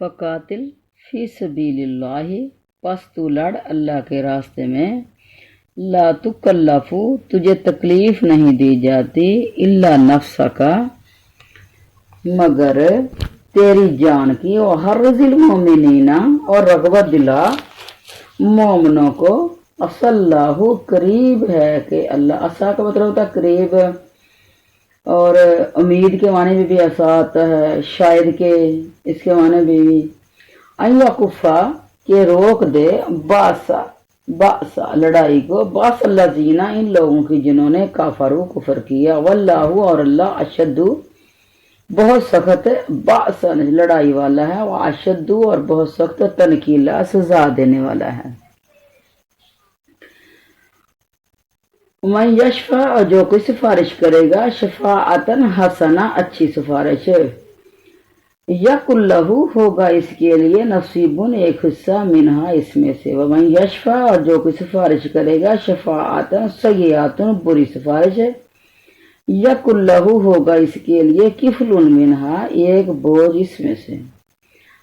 فقاتل فی سبیل اللہ، پس تو لڑ اللہ کے راستے میں، لا تکلفو تجھے تکلیف نہیں دی جاتی، الا نفسک مگر تیری جان کی، اور حرض المومنین اور رغبت دلا مومنوں کو، عسى اللہ قریب ہے کہ اللہ، عسا کا مطلب ہوتا ہے قریب، اور امید کے معنی میں بھی ایسا آتا ہے، شاید کے اس کے معنی بھی ان یکفا کہ روک دے، باسا لڑائی کو، باس اللہ جینا ان لوگوں کی جنہوں نے کافرو کفر کیا، واللہ اور اللہ اشد بہت سخت باسا لڑائی والا ہے، وہ اشد اور بہت سخت تنکیلا سزا دینے والا ہے۔ من یشفع اور جو کوئی سفارش کرے گا، شفاعتن حسنہ اچھی سفارش، یکن لہو ہوگا اس کے لیے نصیبن ایک حصہ منہا اس میں سے، ومن یشفع اور جو کوئی سفارش کرے گا، شفاعتن سیئاتن بری سفارش، یکن لہو ہوگا اس کے لیے کفل منہا ایک بوجھ اس میں سے،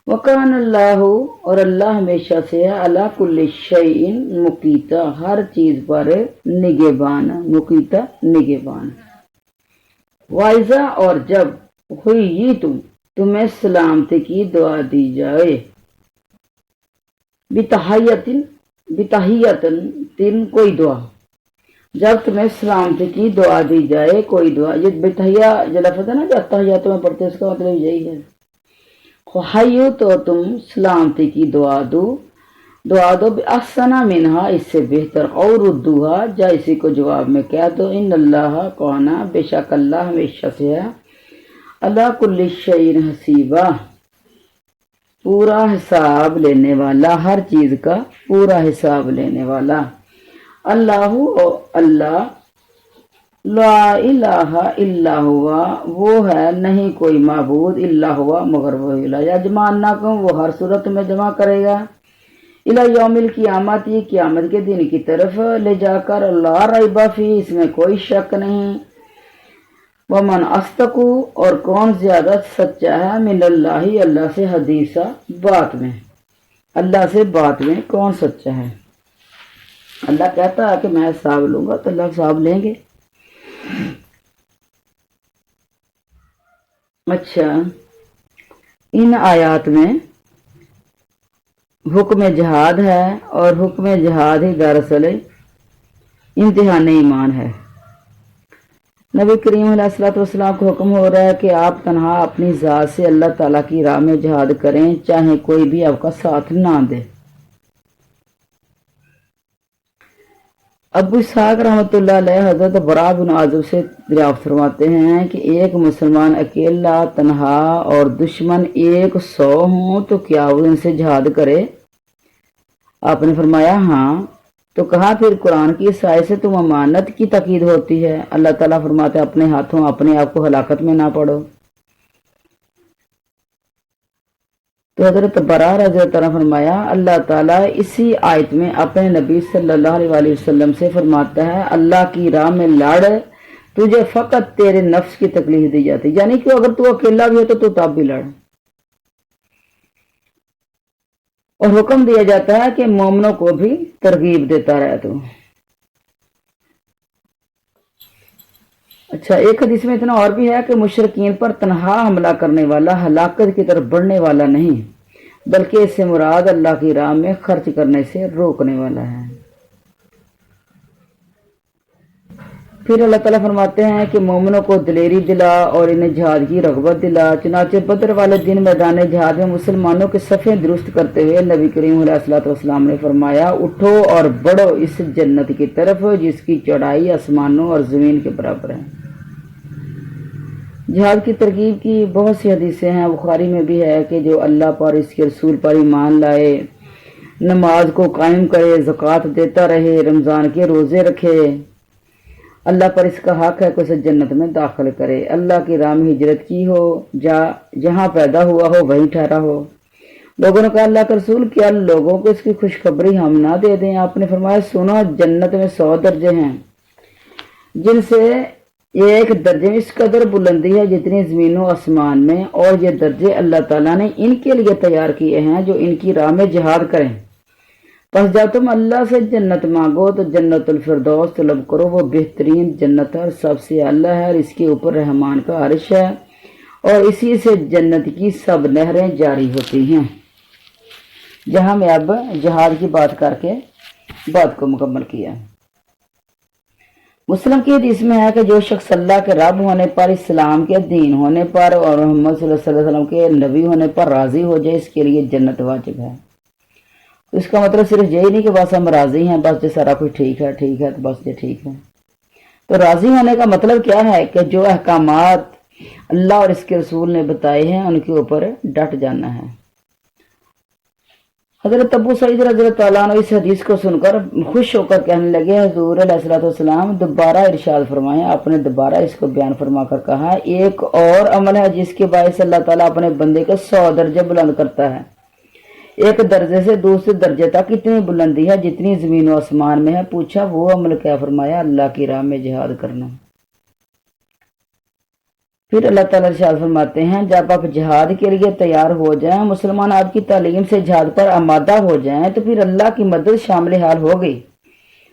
وکان اللہ اور اللہ ہمیشہ سے ہے، علی کل شیء مقیتا ہر چیز پر نگہبان، مقیتا نگہبان۔ وائزا اور جب ہوئی یہ تمہیں سلامتی کی دعا دی جائے، بتحیتن تین کوئی دعا، جب تمہیں سلامتی کی دعا دی جائے کوئی دعا، یہ بتحیہ جو لفظ ہے نا جو تحیاتوں میں پڑھتے ہیں، اس کا مطلب یہی ہے، خحیو تو تم سلامتی کی دعا دو بأحسن منہا اس سے بہتر، اور ردوہا جا اسی کو جواب میں کہہ دو، ان اللہ کونا بے شک اللہ ہمیشہ سے ہے، اللہ کل شیء حسیبہ پورا حساب لینے والا، ہر چیز کا پورا حساب لینے والا، اللہ اللہ لا الہ الا ہوا وہ ہے نہیں کوئی معبود الا ہوا مگر وہی، لا یجمعنکم وہ ہر صورت میں جمع کرے گا، الی یوم القیامت یہ قیامت کے دن کی طرف لے جا کر، لا ریب فیہ اس میں کوئی شک نہیں، ومن اصدق اور کون زیادہ سچا ہے، من اللہ اللہ سے، حدیثا بات میں، اللہ سے بات میں کون سچا ہے، اللہ کہتا ہے کہ میں حساب لوں گا تو اللہ حساب لیں گے۔ اچھا، ان آیات میں حکم جہاد ہے، اور حکم جہاد ہی دراصل امتحان ایمان ہے۔ نبی کریم علیہ الصلوۃ والسلام کو حکم ہو رہا ہے کہ آپ تنہا اپنی ذات سے اللہ تعالیٰ کی راہ میں جہاد کریں، چاہے کوئی بھی آپ کا ساتھ نہ دے۔ ابو اسحاق رحمۃ اللہ علیہ حضرت براء بن عازب سے دریافت فرماتے ہیں کہ ایک مسلمان اکیلا تنہا اور دشمن 100 ہوں تو کیا وہ ان سے جہاد کرے؟ آپ نے فرمایا ہاں، تو کہا پھر قرآن کی اس آیت سے تم امانت کی تاکید ہوتی ہے، اللہ تعالیٰ فرماتے ہیں اپنے ہاتھوں اپنے آپ کو ہلاکت میں نہ پڑو۔ تو حضرت براء رضی اللہ عنہ فرمایا اللہ تعالیٰ اسی آیت میں اپنے نبی صلی اللہ علیہ وسلم سے فرماتا ہے اللہ کی راہ میں لڑ، تجھے فقط تیرے نفس کی تکلیف دی جاتی، یعنی کہ اگر تو اکیلا بھی ہو تو تب بھی لڑ، اور حکم دیا جاتا ہے کہ مومنوں کو بھی ترغیب دیتا رہے تو۔ اچھا، ایک حدیث میں اتنا اور بھی ہے کہ مشرکین پر تنہا حملہ کرنے والا ہلاکت کی طرف بڑھنے والا نہیں، بلکہ اس سے مراد اللہ کی راہ میں خرچ کرنے سے روکنے والا ہے۔ پھر اللہ تعالیٰ فرماتے ہیں کہ مومنوں کو دلیری دلا اور انہیں جہاد کی رغبت دلا، چنانچہ بدر والے دن میدان جہاد میں مسلمانوں کے صفیں درست کرتے ہوئے نبی کریم علیہ الصلوۃ والسلام نے فرمایا اٹھو اور بڑھو اس جنت کی طرف جس کی چوڑائی آسمانوں اور زمین کے برابر ہے۔ جہاد کی ترغیب کی بہت سی حدیثیں ہیں، بخاری میں بھی ہے کہ جو اللہ پر اس کے رسول پر ایمان لائے، نماز کو قائم کرے، زکوٰۃ دیتا رہے، رمضان کے روزے رکھے، اللہ پر اس کا حق ہے کہ اسے جنت میں داخل کرے، اللہ کی راہ میں ہجرت کی ہو، جہاں پیدا ہوا ہو وہیں ٹھہرا ہو۔ لوگوں نے کہا اللہ کے رسول کیا لوگوں کو اس کی خوشخبری ہم نہ دے دیں؟ آپ نے فرمایا سنو، جنت میں 100 درجے ہیں جن سے یہ ایک درجے میں اس قدر بلندی ہے جتنی زمین و آسمان میں، اور یہ درجے اللہ تعالیٰ نے ان کے لیے تیار کیے ہیں جو ان کی راہ میں جہاد کریں۔ پس جب تم اللہ سے جنت مانگو تو جنت الفردوس طلب کرو، وہ بہترین جنت ہے اور سب سے اعلیٰ ہے، اور اس کے اوپر رحمان کا عرش ہے، اور اسی سے جنت کی سب نہریں جاری ہوتی ہیں۔ جہاں میں اب جہاد کی بات کر کے بات کو مکمل کیا۔ مسلم کی حدیث میں ہے کہ جو شخص اللہ کے رب ہونے پر، اسلام کے دین ہونے پر اور محمد صلی اللہ علیہ وسلم کے نبی ہونے پر راضی ہو جائے، اس کے لیے جنت واجب ہے۔ اس کا مطلب صرف یہی نہیں کہ بس ہم راضی ہیں، بس جو سارا کچھ ٹھیک ہے تو بس یہ ٹھیک ہے۔ تو راضی ہونے کا مطلب کیا ہے کہ جو احکامات اللہ اور اس کے رسول نے بتائے ہیں ان کے اوپر ڈٹ جانا ہے۔ حضرت ابو سعید رضی اللہ تعالیٰ عنہ اس حدیث کو سن کر خوش ہو کر کہنے لگے، حضور علیہ الصلوۃ والسلام دوبارہ ارشاد فرمائیں۔ آپ نے دوبارہ اس کو بیان فرما کر کہا، ایک اور عمل ہے جس کے باعث اللہ تعالیٰ اپنے بندے کو 100 درجے بلند کرتا ہے۔ ایک درجے سے دوسرے درجے تک اتنی بلندی ہے جتنی زمین و آسمان میں ہے۔ پوچھا وہ عمل کیا؟ فرمایا اللہ کی راہ میں جہاد کرنا۔ پھر اللہ تعالیٰ ارشاد فرماتے ہیں، جب آپ جہاد کے لیے تیار ہو جائیں، مسلمان آپ کی تعلیم سے جہاد پر آمادہ ہو جائیں، تو پھر اللہ کی مدد شامل حال ہوگی۔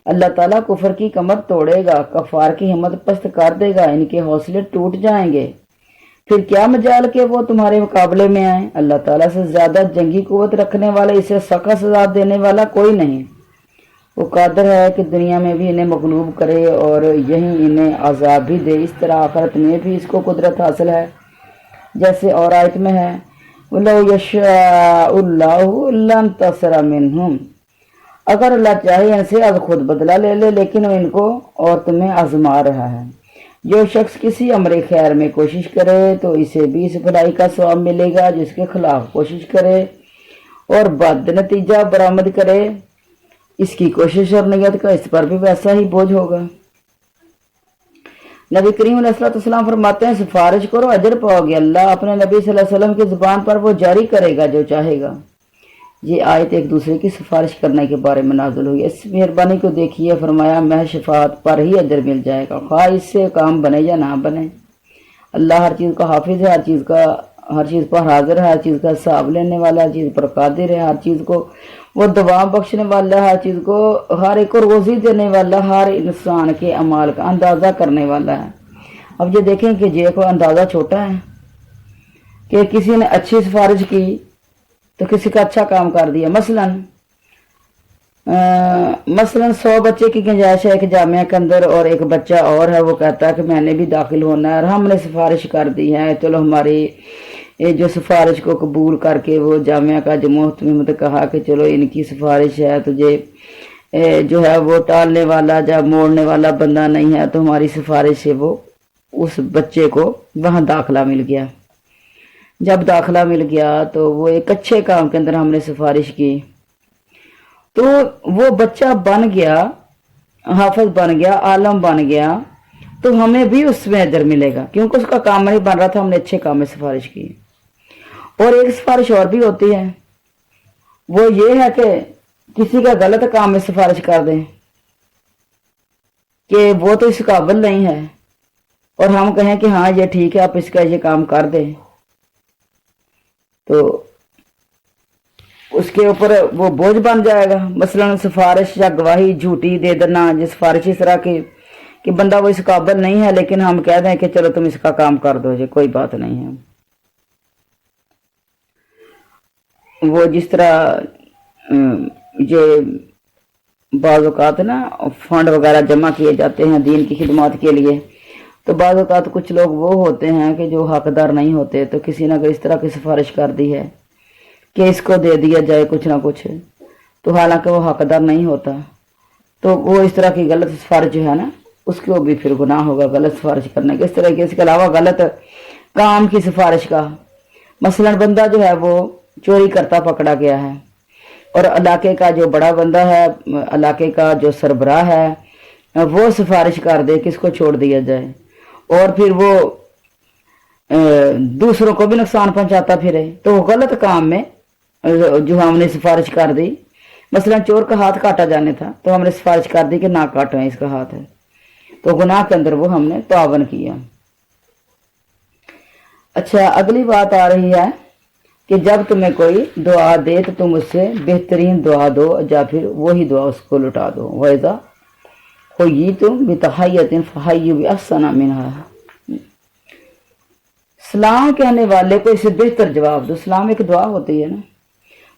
اللہ تعالیٰ کفر کی کمر توڑے گا، کفار کی ہمت پست کر دے گا، ان کے حوصلے ٹوٹ جائیں گے۔ پھر کیا مجال کہ وہ تمہارے مقابلے میں آئیں؟ اللہ تعالیٰ سے زیادہ جنگی قوت رکھنے والا، اسے سخت سزا دینے والا کوئی نہیں۔ وہ قادر ہے کہ دنیا میں بھی انہیں مغلوب کرے اور یہیں انہیں عذاب بھی دے، اس طرح آخرت میں بھی اس کو قدرت حاصل ہے۔ جیسے اور آیت میں ہے، وَلَوْ يَشَاءُ اللَّهُ لَانتَصَرَ مِنْهُمْ، اگر اللہ چاہے ان سے از خود بدلہ لے لے، لیکن وہ ان کو اور تمہیں آزما رہا ہے۔ جو شخص کسی امر خیر میں کوشش کرے تو اسے بھی اس بھلائی کا ثواب ملے گا جس کے خلاف کوشش کرے اور بد نتیجہ برآمد کرے، اس کی کوشش اور نیت کا اس پر بھی ویسا ہی بوجھ ہوگا۔ نبی کریم علیہ الصلوۃ والسلام فرماتے ہیں، سفارش کرو اجر پاؤ گے، اللہ اپنے نبی صلی اللہ علیہ وسلم کی زبان پر وہ جاری کرے گا جو چاہے گا۔ یہ آیت ایک دوسرے کی سفارش کرنے کے بارے میں نازل ہوئی۔ اس مہربانی کو دیکھیے، فرمایا محض شفاعت پر ہی اجر مل جائے گا، خواہ اس سے کام بنے یا نہ بنے۔ اللہ ہر چیز کا حافظ ہے، ہر چیز پر حاضر ہے، ہر چیز کا حساب لینے والا، ہر چیز پر قادر ہے، ہر چیز کو وہ دوام بخشنے والا، ہر چیز کو ہر ایک کو روزی دینے والا، ہر انسان کے اعمال کا اندازہ کرنے والا ہے۔ اب یہ دیکھیں کہ یہ کوئی اندازہ چھوٹا ہے کہ کسی نے اچھی سفارش کی تو کسی کا اچھا کام کر دیا۔ مثلاً 100 بچے کی گنجائش ہے ایک جامعہ کے اندر، اور ایک بچہ اور ہے وہ کہتا ہے کہ میں نے بھی داخل ہونا ہے، اور ہم نے سفارش کر دی ہے، چلو ہماری جو سفارش کو قبول کر کے وہ جامعہ کا جو محتمم کہا کہ چلو ان کی سفارش ہے، تجھے جو ہے وہ ٹالنے والا یا موڑنے والا بندہ نہیں ہے، تو ہماری سفارش سے وہ اس بچے کو وہاں داخلہ مل گیا۔ جب داخلہ مل گیا تو وہ ایک اچھے کام کے اندر ہم نے سفارش کی تو وہ بچہ بن گیا، حافظ بن گیا، عالم بن گیا، تو ہمیں بھی اس میں اجر ملے گا کیونکہ اس کا کام نہیں بن رہا تھا، ہم نے اچھے کام میں سفارش کی۔ اور ایک سفارش اور بھی ہوتی ہے، وہ یہ ہے کہ کسی کا غلط کام میں سفارش کر دیں کہ وہ تو اس قابل نہیں ہے، اور ہم کہیں کہ ہاں یہ ٹھیک ہے، آپ اس کا یہ کام کر دیں، تو اس کے اوپر وہ بوجھ بن جائے گا۔ مثلا سفارش یا گواہی جھوٹی دے دینا، جس سفارش اس طرح کی کہ بندہ وہ اس قابل نہیں ہے لیکن ہم کہہ دیں کہ چلو تم اس کا کام کر دو، یہ کوئی بات نہیں ہے۔ وہ جس طرح یہ بعض اوقات نا فنڈ وغیرہ جمع کیے جاتے ہیں دین کی خدمات کے لیے، تو بعض اوقات کچھ لوگ وہ ہوتے ہیں کہ جو حقدار نہیں ہوتے، تو کسی نے اگر اس طرح کی سفارش کر دی ہے کہ اس کو دے دیا جائے کچھ نہ کچھ، تو حالانکہ وہ حقدار نہیں ہوتا، تو وہ اس طرح کی غلط سفارش جو ہے نا اس کو بھی پھر گناہ ہوگا غلط سفارش کرنے کے۔ اس طرح کے اس کے علاوہ غلط کام کی سفارش کا، مثلا بندہ جو ہے وہ چوری کرتا پکڑا گیا ہے، اور علاقے کا جو بڑا بندہ ہے، علاقے کا جو سربراہ ہے، وہ سفارش کر دے کہ اس کو چھوڑ دیا جائے، اور پھر وہ دوسروں کو بھی نقصان پہنچاتا پھرے، تو وہ غلط کام میں جو ہم نے سفارش کر دی، مثلا چور کا ہاتھ کاٹا جانے تھا تو ہم نے سفارش کر دی کہ نہ کاٹیں اس کا ہاتھ ہے، تو گناہ کے اندر وہ ہم نے تعاون کیا۔ اچھا، اگلی بات آ رہی ہے کہ جب تمہیں کوئی دعا دے تو تم اس سے بہترین دعا دو یا پھر وہی دعا اس کو لٹا دو۔ وَإِذَا حُيِّيتُم بِتَحِيَّةٍ فَحَيُّوا بِأَحْسَنَ مِنْهَا۔ سلام کہنے والے کو اسے بہتر جواب دو۔ سلام ایک دعا ہوتی ہے نا۔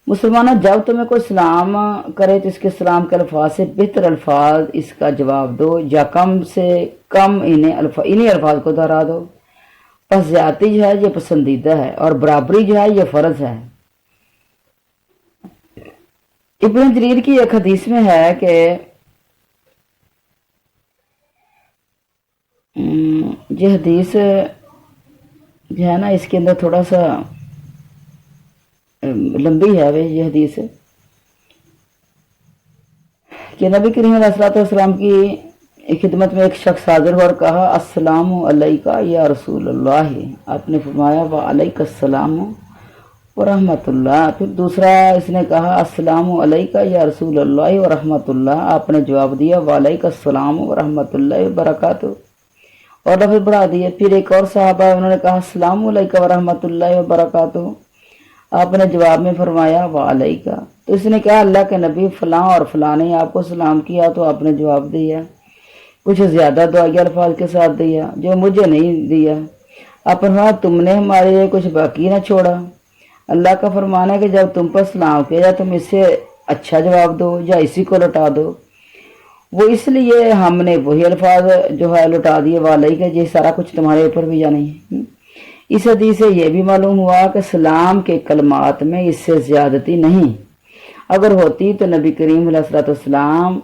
مسلمانوں، جب تمہیں کوئی سلام کرے تو اس کے سلام کے الفاظ سے بہتر الفاظ اس کا جواب دو، یا کم سے کم انہی الفاظ کو دہرا دو۔ پس زیادتی جو ہے یہ پسندیدہ ہے اور برابری جو ہے یہ فرض ہے۔ ابن جریر کی ایک حدیث میں ہے کہ یہ حدیث جو ہے نا اس کے اندر تھوڑا سا لمبی ہے یہ حدیث، کہ نبی کریم علیہ السلام کی خدمت میں ایک شخص حاضر ہوا اور کہا السلام علیکہ یا رسول اللہ۔ آپ نے فرمایا وعلیکہ السلام ورحمۃ اللہ۔ پھر دوسرا اس نے کہا السلام علیکہ یا رسول اللہ ورحمۃ اللہ۔ آپ نے جواب دیا وعلیکہ السلام ورحمۃ اللہ وبرکاتہ، اور لفظ بڑھا دیا۔ پھر ایک اور صحابہ انہوں نے کہا السلام علیکہ ورحمۃ اللہ وبرکاتہ۔ آپ نے جواب میں فرمایا وعلیکہ۔ تو اس نے کہا اللہ کے نبی فلاں اور فلاں نے آپ کو سلام کیا، تو آپ نے جواب دیا، کچھ زیادہ دعائیں الفاظ کے ساتھ دیا جو مجھے نہیں دیا۔ آپ نے فرمایا تم نے ہمارے لیے کچھ باقی نہ چھوڑا۔ اللہ کا فرمان ہے کہ جب تم پر سلام کیا جائے تم اس سے اچھا جواب دو یا اسی کو لوٹا دو۔ وہ اس لیے ہم نے وہی الفاظ جو ہے لوٹا دیے وعلیکہ، یہ سارا کچھ تمہارے اوپر بھی یا نہیں۔ اس حدیث سے یہ بھی معلوم ہوا کہ سلام کے کلمات میں اس سے زیادتی نہیں، اگر ہوتی تو نبی کریم علیہ السلام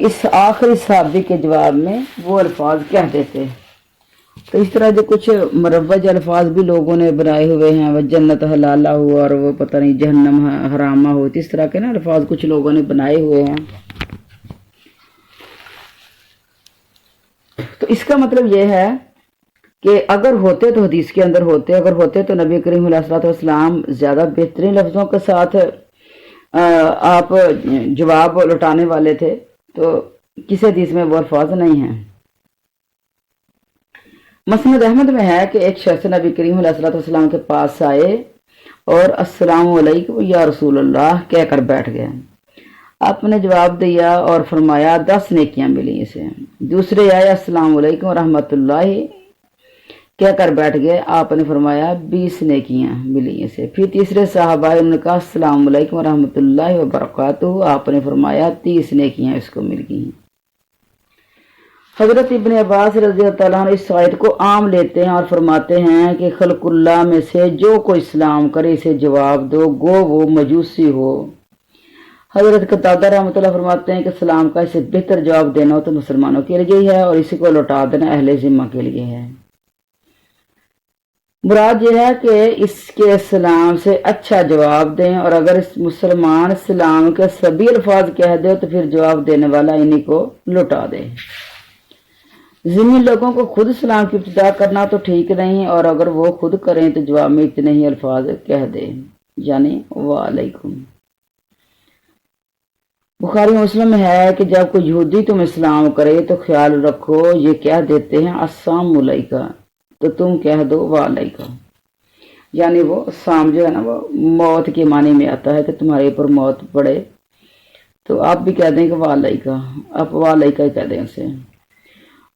اس آخری صحابی کے جواب میں وہ الفاظ کہہ دیتے۔ تو اس طرح جو کچھ مروج الفاظ بھی لوگوں نے بنائے ہوئے ہیں، وہ جنت حلالہ ہو اور وہ پتہ نہیں جہنم حرامہ ہو، اس طرح کے نا الفاظ کچھ لوگوں نے بنائے ہوئے ہیں۔ تو اس کا مطلب یہ ہے کہ اگر ہوتے تو حدیث کے اندر ہوتے، اگر ہوتے تو نبی کریم علیہ السلام زیادہ بہترین لفظوں کے ساتھ آپ جواب لوٹانے والے تھے، تو کس حدیث میں وہ الفاظ نہیں ہیں۔ مسند احمد میں ہے کہ ایک شخص نبی کریم علیہ السلام کے پاس آئے اور السلام علیکم یا رسول اللہ کہہ کر بیٹھ گئے۔ آپ نے جواب دیا اور فرمایا 10 نیکیاں ملی اسے۔ دوسرے آئے السلام علیکم ورحمۃ اللہ کہہ کر بیٹھ گئے، آپ نے فرمایا 20 نیکیاں ملی اسے۔ پھر تیسرے صحابہ انہوں نے کہا السلام علیکم ورحمۃ اللہ وبرکاتہ، آپ نے فرمایا 30 نیکیاں اس کو مل گئیں۔ حضرت ابن عباس رضی اللہ تعالیٰ عنہ اس آیت کو عام لیتے ہیں اور فرماتے ہیں کہ خلق اللہ میں سے جو کوئی سلام کرے اسے جواب دو، گو وہ مجوسی ہو۔ حضرت قتادہ رحمۃ اللہ فرماتے ہیں کہ سلام کا اسے بہتر جواب دینا ہو تو مسلمانوں کے لیے ہے اور اسی کو لوٹا دینا اہل ذمہ کے لیے ہے۔ مراد یہ ہے کہ اس کے سلام سے اچھا جواب دیں، اور اگر اس مسلمان سلام کے سبھی الفاظ کہہ دے تو پھر جواب دینے والا انہی کو لوٹا دے۔ ذمہ لوگوں کو خود سلام کی ابتدا کرنا تو ٹھیک نہیں، اور اگر وہ خود کریں تو جواب میں اتنے ہی الفاظ کہہ دیں، یعنی وعلیکم۔ بخاری مسلم میں ہے کہ جب کوئی یہودی تمہیں سلام کرے تو خیال رکھو یہ کہہ دیتے ہیں السلام علیکہ، تو تم کہہ دو وعلیکہ، یعنی وہ سام جو ہے نا وہ موت کے معنی میں آتا ہے کہ تمہارے اوپر موت پڑے، تو آپ بھی کہہ دیں کہ وعلیکہ، آپ وعلیکہ ہی کہہ دیں اسے۔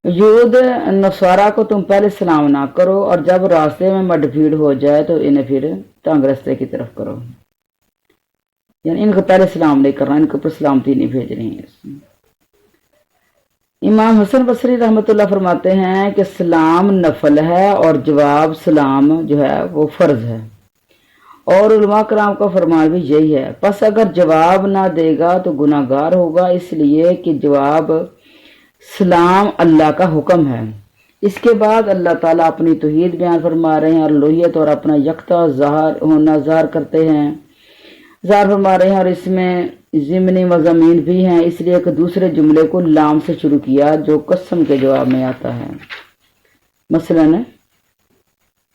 یہود نصارہ کو تم پہلے سلام نہ کرو، اور جب راستے میں مڈ بھیڑ ہو جائے تو انہیں پھر تنگ رستے کی طرف کرو، یعنی ان کو پہلے سلام نہیں کرنا، ان کے اوپر سلامتی نہیں بھیجنی ہے۔ امام حسن بصری رحمۃ اللہ فرماتے ہیں کہ سلام نفل ہے اور جواب سلام جو ہے وہ فرض ہے، اور علماء کرام کا فرمان بھی یہی ہے۔ پس اگر جواب نہ دے گا تو گناہ گار ہوگا، اس لیے کہ جواب سلام اللہ کا حکم ہے۔ اس کے بعد اللہ تعالیٰ اپنی توحید بیان فرما رہے ہیں اور الوہیت اور اپنا یکتا ظاہر ہونا ظاہر فرما رہے ہیں، اور اس میں ضمنی مضامین بھی ہیں، اس لیے کہ دوسرے جملے کو لام سے شروع کیا جو قسم کے جواب میں آتا ہے۔ مثلا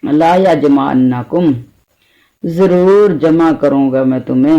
لا یجمعنکم، ضرور جمع کروں گا میں تمہیں،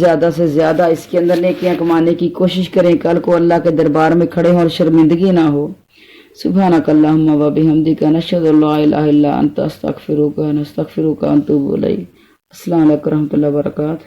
زیادہ سے زیادہ اس کے اندر نیکیاں کمانے کی کوشش کریں، کل کو اللہ کے دربار میں کھڑے ہوں اور شرمندگی نہ ہو۔ سبحانک اللہم و بحمدک نشہد ان لا الہ الا انت استغفرک و نتوب الیک۔ السلام علیکم و رحمۃ اللہ وبرکاتہ۔